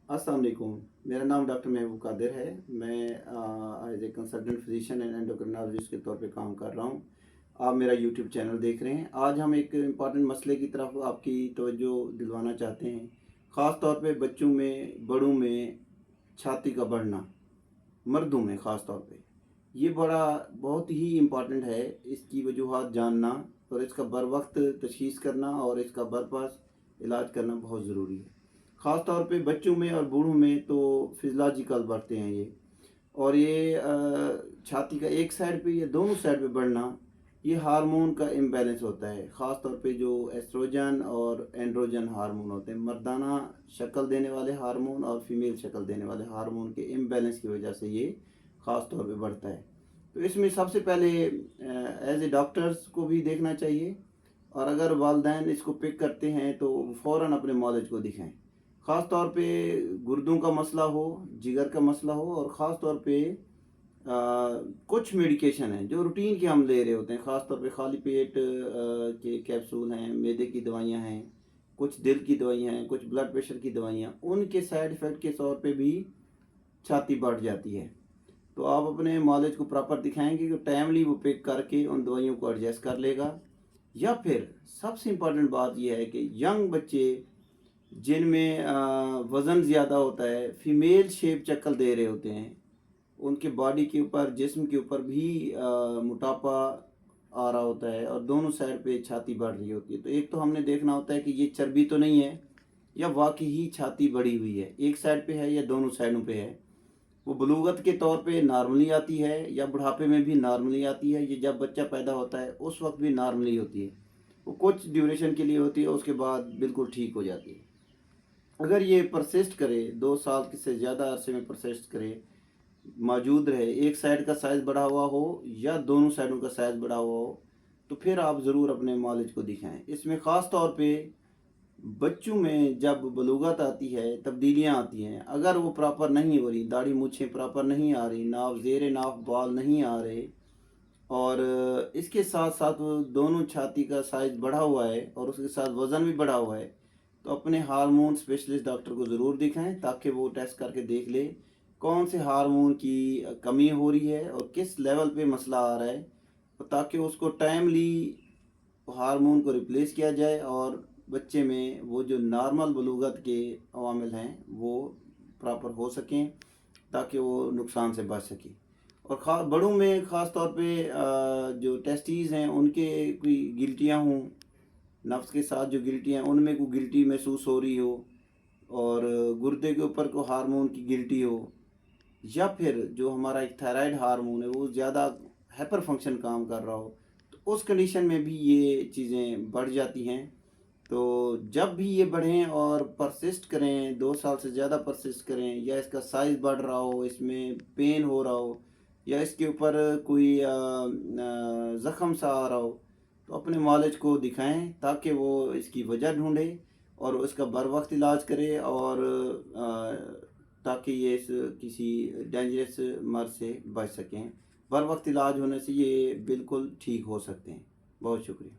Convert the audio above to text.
अस्सलाम वालेकुम। मेरा नाम डॉक्टर महबूब कादिर है। मैं as a consultant physician and endocrinologist के तौर पे काम कर रहा हूँ। आप मेरा यूट्यूब चैनल देख रहे हैं। आज हम एक इम्पॉर्टेंट मसले की तरफ आपकी तवज्जो दिलवाना चाहते हैं। ख़ास तौर पे बच्चों में, बड़ों में छाती का बढ़ना, मर्दों में ख़ास तौर पे ये बहुत ही इम्पॉर्टेंट है। इसकी वजूहात जानना और इसका बर वक्त तशख़ीस करना और इसका बरपास इलाज करना बहुत ज़रूरी है। ख़ास तौर पे बच्चों में और बूढ़ों में तो फिज़ियोलॉजिकल बढ़ते हैं ये। और ये छाती का एक साइड पे या दोनों साइड पे बढ़ना, ये हार्मोन का इम्बैलेंस होता है। ख़ास तौर पे जो एस्ट्रोजन और एंड्रोजन हार्मोन होते हैं, मर्दाना शक्ल देने वाले हार्मोन और फीमेल शक्ल देने वाले हार्मोन के इम्बैलेंस की वजह से ये ख़ास तौर पे बढ़ता है। तो इसमें सबसे पहले एज ए डॉक्टर्स को भी देखना चाहिए, और अगर वालिदैन इसको पिक करते हैं तो फ़ौरन अपने मौलज को दिखाएं। ख़ास तौर पे गुर्दों का मसला हो, जिगर का मसला हो, और ख़ास तौर पे कुछ मेडिकेशन हैं जो रूटीन के हम ले रहे होते हैं। ख़ास तौर पे खाली पेट के कैप्सूल हैं, मैदे की दवाइयाँ हैं, कुछ दिल की दवाइयाँ हैं, कुछ ब्लड प्रेशर की दवाइयाँ, उनके साइड इफ़ेक्ट के तौर पे भी छाती बढ़ जाती है। तो आप अपने मॉलेज को प्रॉपर दिखाएंगे कि टाइमली वो पिक करके उन दवाइयों को एडजस्ट कर लेगा। या फिर सबसे इम्पॉर्टेंट बात यह है कि यंग बच्चे जिनमें वज़न ज़्यादा होता है, फीमेल शेप शक्ल दे रहे होते हैं, उनके बॉडी के ऊपर, जिस्म के ऊपर भी मोटापा आ रहा होता है और दोनों साइड पे छाती बढ़ रही होती है। तो एक तो हमने देखना होता है कि ये चर्बी तो नहीं है या वाकई ही छाती बढ़ी हुई है, एक साइड पे है या दोनों साइडों पे है। वो बलूगत के तौर पे नॉर्मली आती है या बुढ़ापे में भी नॉर्मली आती है। ये जब बच्चा पैदा होता है उस वक्त भी नॉर्मली होती है। वो कुछ ड्यूरेशन के लिए होती है, उसके बाद बिल्कुल ठीक हो जाती है। अगर ये परसिस्ट करे, 2 साल से ज़्यादा अरसे में परसिस्ट करे, मौजूद रहे, एक साइड का साइज़ बढ़ा हुआ हो या दोनों साइडों का साइज़ बढ़ा हुआ हो, तो फिर आप ज़रूर अपने मालिज को दिखाएं। इसमें ख़ास तौर पे बच्चों में जब बलूगत आती है, तब्दीलियाँ आती हैं, अगर वो प्रॉपर नहीं हो रही, दाढ़ी मूछें प्रॉपर नहीं आ रही, नाव ज़ेरे नाव बाल नहीं आ रहे, और इसके साथ साथ वो दोनों छाती का साइज़ बढ़ा हुआ है और उसके साथ वज़न भी बढ़ा हुआ है, तो अपने हार्मोन स्पेशलिस्ट डॉक्टर को ज़रूर दिखाएं ताकि वो टेस्ट करके देख ले कौन से हार्मोन की कमी हो रही है और किस लेवल पे मसला आ रहा है, ताकि उसको टाइमली हार्मोन को रिप्लेस किया जाए और बच्चे में वो जो नॉर्मल बलूगत के अवामिल हैं वो प्रॉपर हो सकें, ताकि वो नुकसान से बच सके। और बड़ों में ख़ास तौर पे जो टेस्टीज़ हैं उनके कोई गिल्टियाँ हों, नफ्स के साथ जो गिल्टियाँ हैं उनमें कोई गिल्टी महसूस हो रही हो, और गुर्दे के ऊपर को हार्मोन की गिल्टी हो, या फिर जो हमारा एक थायराइड हार्मोन है वो ज़्यादा हाइपर फंक्शन काम कर रहा हो, तो उस कंडीशन में भी ये चीज़ें बढ़ जाती हैं। तो जब भी ये बढ़ें और परसिस्ट करें, 2 साल से ज़्यादा परसिस्ट करें, या इसका साइज़ बढ़ रहा हो, इसमें पेन हो रहा हो, या इसके ऊपर कोई ज़ख़म सा आ रहा हो, तो अपने मालिज को दिखाएं ताकि वो इसकी वजह ढूंढे और उसका बर वक्त इलाज करे, और ताकि ये इस किसी डेंजरस मर्ज़ से बच सकें। बर वक्त इलाज होने से ये बिल्कुल ठीक हो सकते हैं। बहुत शुक्रिया।